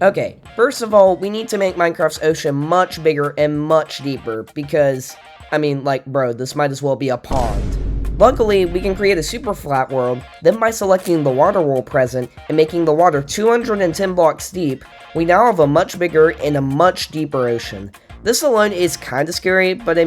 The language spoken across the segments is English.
Okay, first of all, we need to make Minecraft's ocean much bigger and much deeper because, bro, this might as well be a pond. Luckily, we can create a super flat world, then by selecting the water world present and making the water 210 blocks deep, we now have a much bigger and a much deeper ocean. This alone is kinda scary, but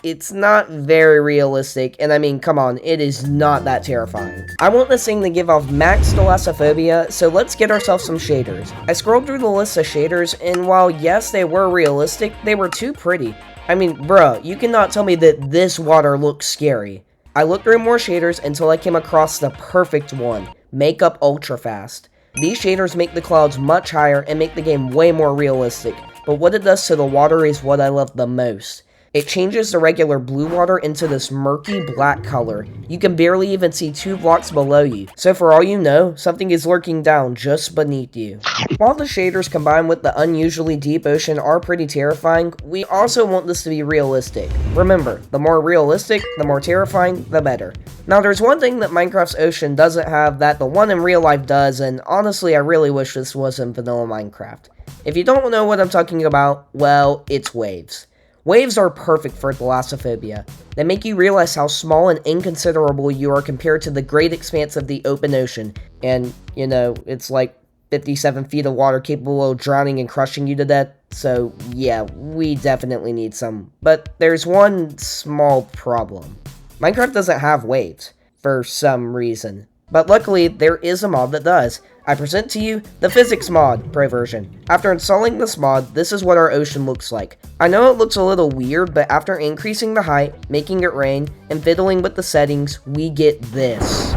it's not very realistic, and come on, it is not that terrifying. I want this thing to give off max Thalassophobia, so let's get ourselves some shaders. I scrolled through the list of shaders, and while yes, they were realistic, they were too pretty. Bruh, you cannot tell me that this water looks scary. I looked through more shaders until I came across the perfect one, Makeup Ultra Fast. These shaders make the clouds much higher and make the game way more realistic, but what it does to the water is what I love the most. It changes the regular blue water into this murky black color. You can barely even see 2 blocks below you, so for all you know, something is lurking down just beneath you. While the shaders combined with the unusually deep ocean are pretty terrifying, we also want this to be realistic. Remember, the more realistic, the more terrifying, the better. Now there's one thing that Minecraft's ocean doesn't have that the one in real life does, and honestly I really wish this was in vanilla Minecraft. If you don't know what I'm talking about, well, it's waves. Waves are perfect for Thalassophobia. They make you realize how small and inconsiderable you are compared to the great expanse of the open ocean. And, it's like 57 feet of water capable of drowning and crushing you to death. So, yeah, we definitely need some. But there's one small problem. Minecraft doesn't have waves, for some reason. But luckily, there is a mod that does. I present to you the Physics mod Pro version. After installing this mod, this is what our ocean looks like. I know it looks a little weird, but after increasing the height, making it rain, and fiddling with the settings, we get this.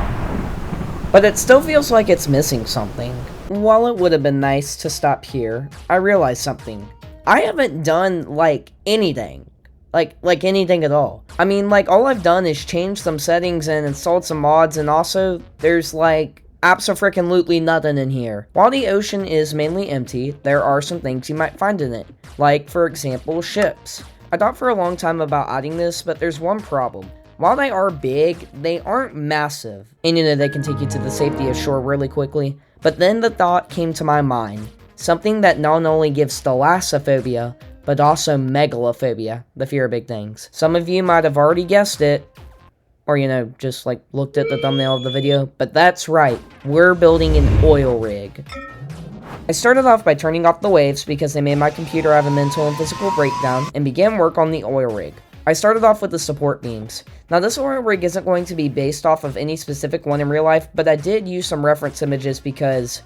But it still feels like it's missing something. While it would have been nice to stop here, I realized something. I haven't done, anything. Like anything at all. All I've done is change some settings and installed some mods, and also, there's, abso-freaking-lutely nothing in here. While the ocean is mainly empty, there are some things you might find in it. Like, for example, ships. I thought for a long time about adding this, but there's one problem. While they are big, they aren't massive. And they can take you to the safety of shore really quickly. But then the thought came to my mind. Something that not only gives Thalassophobia, but also megalophobia, the fear of big things. Some of you might have already guessed it, or just looked at the thumbnail of the video, but that's right, we're building an oil rig. I started off by turning off the waves because they made my computer have a mental and physical breakdown, and began work on the oil rig. I started off with the support beams. Now this oil rig isn't going to be based off of any specific one in real life, but I did use some reference images because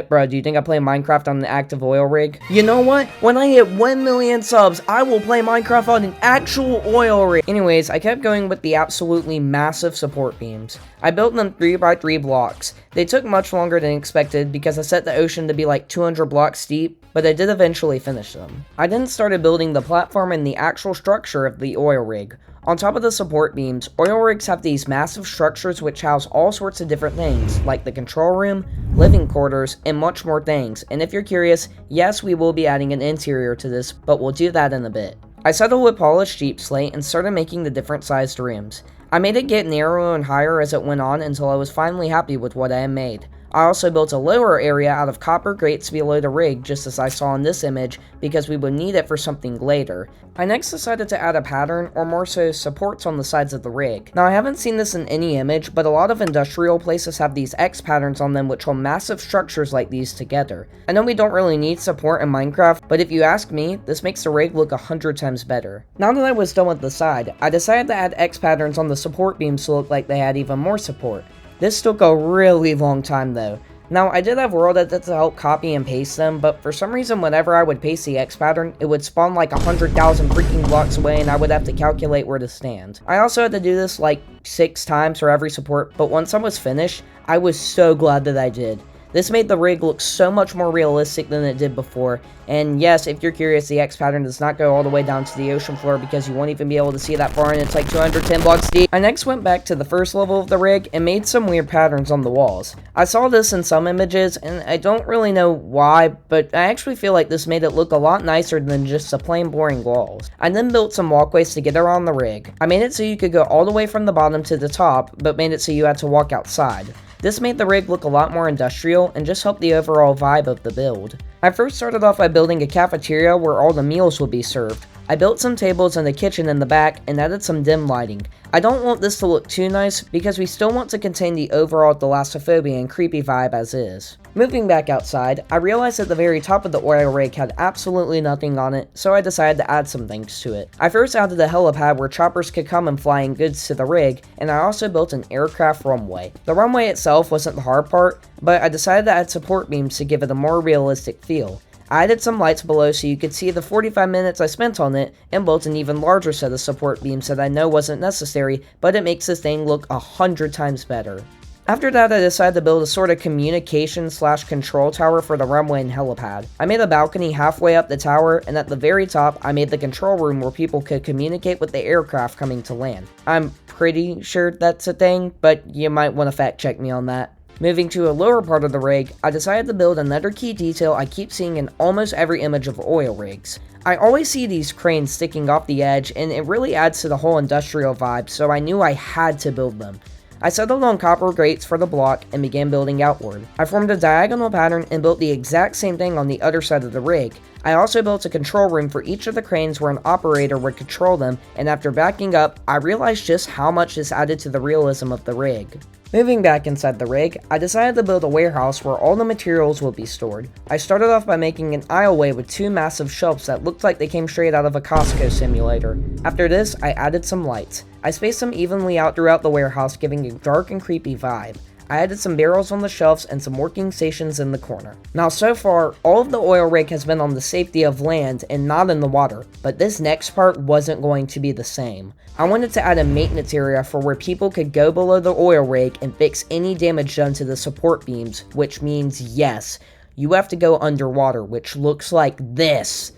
bro, do you think I play Minecraft on an active oil rig? You know what? When I hit 1 million subs, I will play Minecraft on an actual oil rig. Anyways, I kept going with the absolutely massive support beams. I built them 3x3 blocks. They took much longer than expected because I set the ocean to be 200 blocks deep, but I did eventually finish them. I then started building the platform and the actual structure of the oil rig. On top of the support beams, oil rigs have these massive structures which house all sorts of different things, like the control room, living quarters, and much more things. And if you're curious, yes, we will be adding an interior to this, but we'll do that in a bit. I settled with polished deep slate and started making the different sized rooms. I made it get narrower and higher as it went on until I was finally happy with what I had made. I also built a lower area out of copper grates below the rig, just as I saw in this image, because we would need it for something later. I next decided to add a pattern, or more so supports on the sides of the rig. Now I haven't seen this in any image, but a lot of industrial places have these X patterns on them which hold massive structures like these together. I know we don't really need support in Minecraft, but if you ask me, this makes the rig look 100 times better. Now that I was done with the side, I decided to add X patterns on the support beams to look like they had even more support. This took a really long time though. Now, I did have world edits to help copy and paste them, but for some reason whenever I would paste the X pattern, it would spawn 100,000 freaking blocks away and I would have to calculate where to stand. I also had to do this 6 times for every support, but once I was finished, I was so glad that I did. This made the rig look so much more realistic than it did before, and yes, if you're curious, the X pattern does not go all the way down to the ocean floor because you won't even be able to see that far and it's 210 blocks deep. I next went back to the first level of the rig and made some weird patterns on the walls. I saw this in some images, and I don't really know why, but I actually feel like this made it look a lot nicer than just the plain boring walls. I then built some walkways to get around the rig. I made it so you could go all the way from the bottom to the top, but made it so you had to walk outside. This made the rig look a lot more industrial and just helped the overall vibe of the build. I first started off by building a cafeteria where all the meals would be served. I built some tables in the kitchen in the back and added some dim lighting. I don't want this to look too nice because we still want to contain the overall Thalassophobia and creepy vibe as is. Moving back outside, I realized that the very top of the oil rig had absolutely nothing on it, so I decided to add some things to it. I first added a helipad where choppers could come and fly in goods to the rig, and I also built an aircraft runway. The runway itself wasn't the hard part, but I decided to add support beams to give it a more realistic feel. I added some lights below so you could see the 45 minutes I spent on it, and built an even larger set of support beams that I know wasn't necessary, but it makes this thing look 100 times better. After that, I decided to build a sort of communication/control tower for the runway and helipad. I made a balcony halfway up the tower, and at the very top, I made the control room where people could communicate with the aircraft coming to land. I'm pretty sure that's a thing, but you might want to fact check me on that. Moving to a lower part of the rig, I decided to build another key detail I keep seeing in almost every image of oil rigs. I always see these cranes sticking off the edge, and it really adds to the whole industrial vibe, so I knew I had to build them. I settled on copper grates for the block and began building outward. I formed a diagonal pattern and built the exact same thing on the other side of the rig. I also built a control room for each of the cranes where an operator would control them, and after backing up, I realized just how much this added to the realism of the rig. Moving back inside the rig, I decided to build a warehouse where all the materials would be stored. I started off by making an aisleway with two massive shelves that looked like they came straight out of a Costco simulator. After this, I added some lights. I spaced them evenly out throughout the warehouse, giving a dark and creepy vibe. I added some barrels on the shelves and some working stations in the corner. Now so far, all of the oil rig has been on the safety of land and not in the water, but this next part wasn't going to be the same. I wanted to add a maintenance area for where people could go below the oil rig and fix any damage done to the support beams, which means yes, you have to go underwater, which looks like this.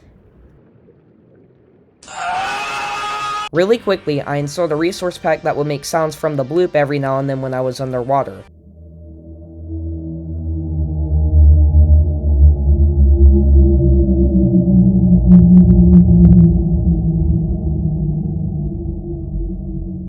Really quickly, I installed a resource pack that would make sounds from the bloop every now and then when I was underwater.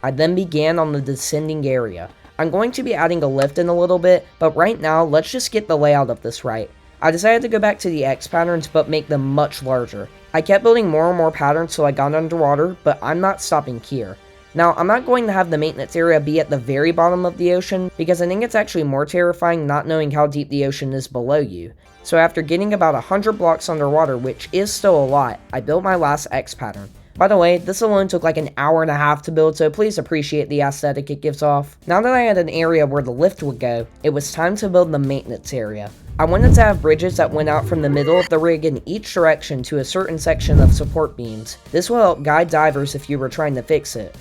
I then began on the descending area. I'm going to be adding a lift in a little bit, but right now, let's just get the layout of this right. I decided to go back to the X patterns, but make them much larger. I kept building more and more patterns till I got underwater, but I'm not stopping here. Now, I'm not going to have the maintenance area be at the very bottom of the ocean, because I think it's actually more terrifying not knowing how deep the ocean is below you. So after getting about 100 blocks underwater, which is still a lot, I built my last X pattern. By the way, this alone took like an hour and a half to build, so please appreciate the aesthetic it gives off. Now that I had an area where the lift would go, it was time to build the maintenance area. I wanted to have bridges that went out from the middle of the rig in each direction to a certain section of support beams. This will help guide divers if you were trying to fix it.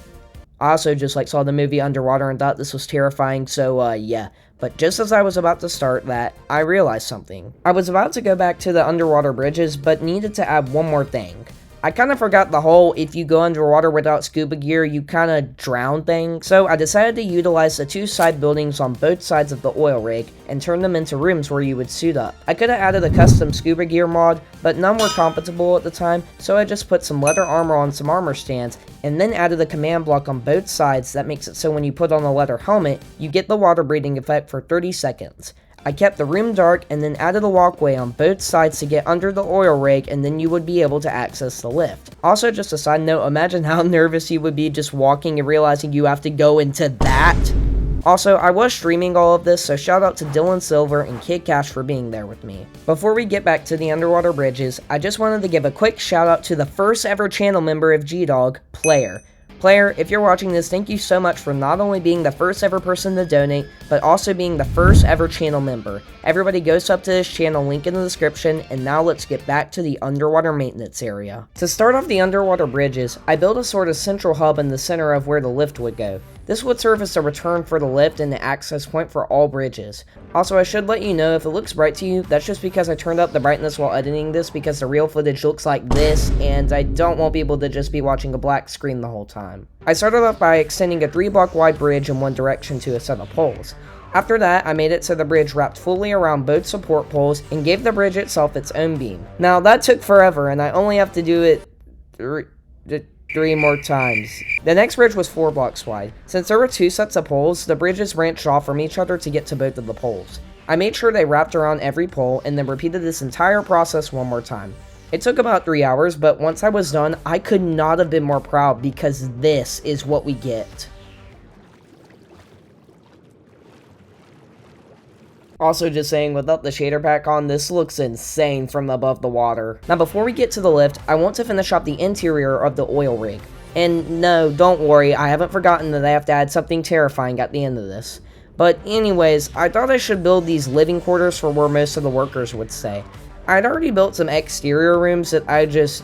I also just saw the movie Underwater and thought this was terrifying, so yeah. But just as I was about to start that, I realized something. I was about to go back to the underwater bridges, but needed to add one more thing. I kind of forgot the whole if you go underwater without scuba gear, you kind of drown thing, so I decided to utilize the two side buildings on both sides of the oil rig and turn them into rooms where you would suit up. I could have added a custom scuba gear mod, but none were compatible at the time, so I just put some leather armor on some armor stands, and then added a command block on both sides that makes it so when you put on a leather helmet, you get the water breathing effect for 30 seconds. I kept the room dark and then added a walkway on both sides to get under the oil rig, and then you would be able to access the lift. Also, just a side note, imagine how nervous you would be just walking and realizing you have to go into that. Also, I was streaming all of this, so shout out to Dylan Silver and Kid Cash for being there with me. Before we get back to the underwater bridges, I just wanted to give a quick shout out to the first ever channel member of G-Dog, Player. Player, if you're watching this, thank you so much for not only being the first ever person to donate, but also being the first ever channel member. Everybody goes up to this channel, link in the description, and now let's get back to the underwater maintenance area. To start off the underwater bridges, I built a sort of central hub in the center of where the lift would go. This would serve as a return for the lift and the access point for all bridges. Also, I should let you know, if it looks bright to you, that's just because I turned up the brightness while editing this because the real footage looks like this, and I don't want people to just be watching a black screen the whole time. I started off by extending a 3-block wide bridge in one direction to a set of poles. After that, I made it so the bridge wrapped fully around both support poles and gave the bridge itself its own beam. Now, that took forever, and I only have to do it 3 more times. The next bridge was 4 blocks wide. Since there were 2 sets of poles, the bridges branched off from each other to get to both of the poles. I made sure they wrapped around every pole and then repeated this entire process one more time. It took about 3 hours, but once I was done, I could not have been more proud because this is what we get. Also, just saying, without the shader pack on, this looks insane from above the water. Now, before we get to the lift, I want to finish up the interior of the oil rig. And no, don't worry, I haven't forgotten that I have to add something terrifying at the end of this. But anyways, I thought I should build these living quarters for where most of the workers would stay. I'd already built some exterior rooms that I just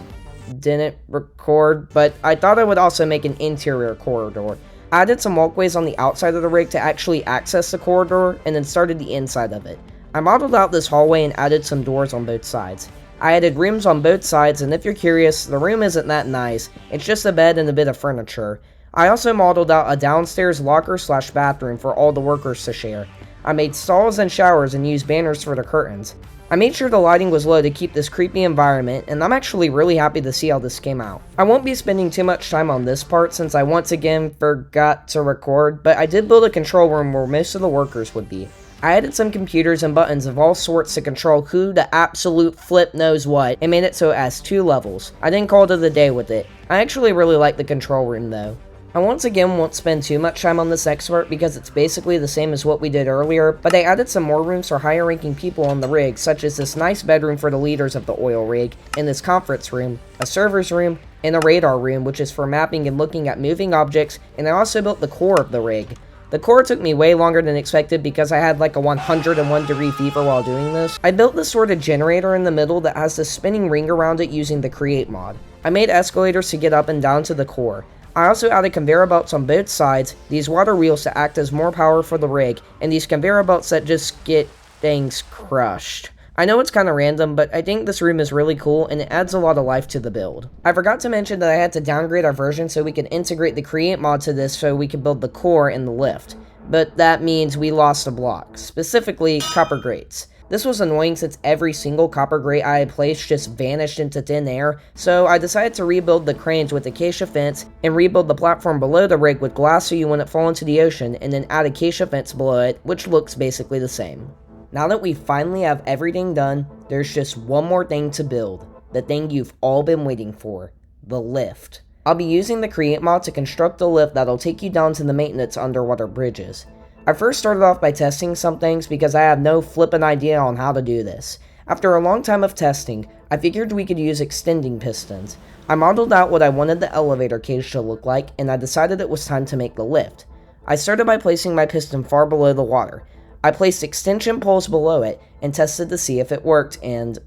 didn't record, but I thought I would also make an interior corridor. I added some walkways on the outside of the rig to actually access the corridor, and then started the inside of it. I modeled out this hallway and added some doors on both sides. I added rooms on both sides, and if you're curious, the room isn't that nice, it's just a bed and a bit of furniture. I also modeled out a downstairs locker/bathroom for all the workers to share. I made stalls and showers and used banners for the curtains. I made sure the lighting was low to keep this creepy environment, and I'm actually really happy to see how this came out. I won't be spending too much time on this part since I once again forgot to record, but I did build a control room where most of the workers would be. I added some computers and buttons of all sorts to control who the absolute flip knows what, and made it so it has 2 levels. I didn't call it a day with it. I actually really like the control room though. I once again won't spend too much time on this next part because it's basically the same as what we did earlier, but I added some more rooms for higher ranking people on the rig, such as this nice bedroom for the leaders of the oil rig, and this conference room, a server's room, and a radar room, which is for mapping and looking at moving objects, and I also built the core of the rig. The core took me way longer than expected because I had like a 101 degree fever while doing this. I built this sort of generator in the middle that has this spinning ring around it using the create mod. I made escalators to get up and down to the core. I also added conveyor belts on both sides, these water wheels to act as more power for the rig, and these conveyor belts that just get things crushed. I know it's kind of random, but I think this room is really cool and it adds a lot of life to the build. I forgot to mention that I had to downgrade our version so we could integrate the create mod to this so we could build the core and the lift. But that means we lost a block, specifically copper grates. This was annoying since every single copper grate I had placed just vanished into thin air, so I decided to rebuild the cranes with acacia fence and rebuild the platform below the rig with glass so you wouldn't fall into the ocean, and then add acacia fence below it, which looks basically the same. Now that we finally have everything done, there's just one more thing to build, the thing you've all been waiting for, the lift. I'll be using the create mod to construct a lift that'll take you down to the maintenance underwater bridges. I first started off by testing some things because I have no flippin' idea on how to do this. After a long time of testing, I figured we could use extending pistons. I modeled out what I wanted the elevator cage to look like, and I decided it was time to make the lift. I started by placing my piston far below the water. I placed extension poles below it, and tested to see if it worked, and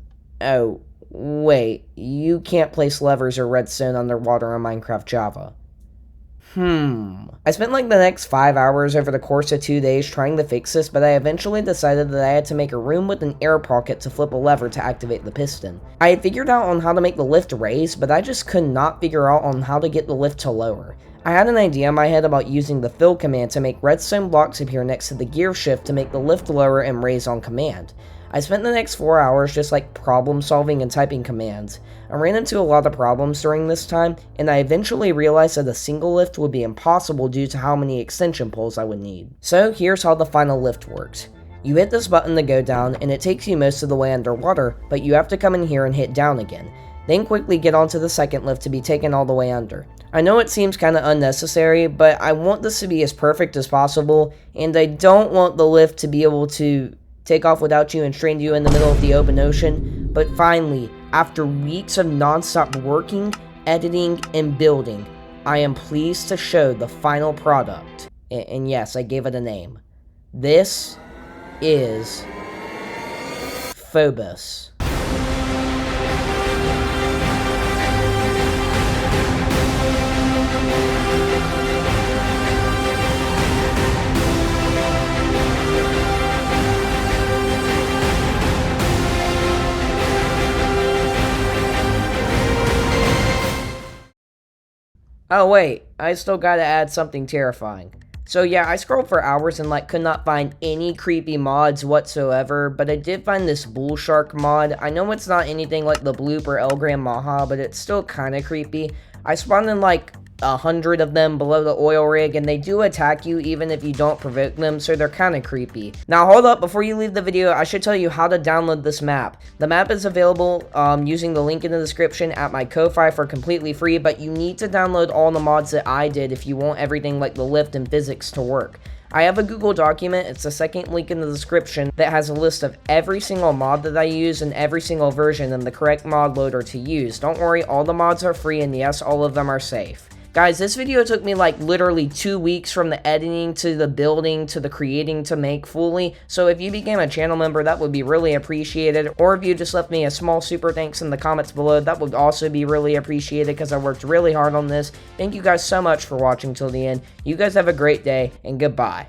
oh, wait, you can't place levers or redstone underwater on Minecraft Java. I spent like the next 5 hours over the course of 2 days trying to fix this, but I eventually decided that I had to make a room with an air pocket to flip a lever to activate the piston. I had figured out on how to make the lift raise, but I just could not figure out on how to get the lift to lower. I had an idea in my head about using the fill command to make redstone blocks appear next to the gear shift to make the lift lower and raise on command. I spent the next 4 hours just like problem solving and typing commands. I ran into a lot of problems during this time, and I eventually realized that a single lift would be impossible due to how many extension poles I would need. So here's how the final lift works. You hit this button to go down, and it takes you most of the way underwater, but you have to come in here and hit down again. Then quickly get onto the second lift to be taken all the way under. I know it seems kinda unnecessary, but I want this to be as perfect as possible, and I don't want the lift to be able to take off without you and strand you in the middle of the open ocean. But finally, after weeks of non-stop working, editing, and building, I am pleased to show the final product. And yes, I gave it a name. This is Phobos. Oh wait, I still gotta add something terrifying. So yeah, I scrolled for hours and like could not find any creepy mods whatsoever, but I did find this bull shark mod. I know it's not anything like the bloop or Elgram Maha, but it's still kinda creepy. I spawned in like 100 of them below the oil rig, and they do attack you even if you don't provoke them, so they're kind of creepy. Now hold up, before you leave the video, I should tell you how to download this map. The map is available using the link in the description at my Ko-Fi for completely free, but you need to download all the mods that I did if you want everything like the lift and physics to work. I have a Google document, it's the second link in the description, that has a list of every single mod that I use and every single version and the correct mod loader to use. Don't worry, all the mods are free, and yes, all of them are safe. Guys, this video took me like literally 2 weeks from the editing to the building to the creating to make fully, so if you became a channel member, that would be really appreciated, or if you just left me a small super thanks in the comments below, that would also be really appreciated because I worked really hard on this. Thank you guys so much for watching till the end. You guys have a great day, and goodbye.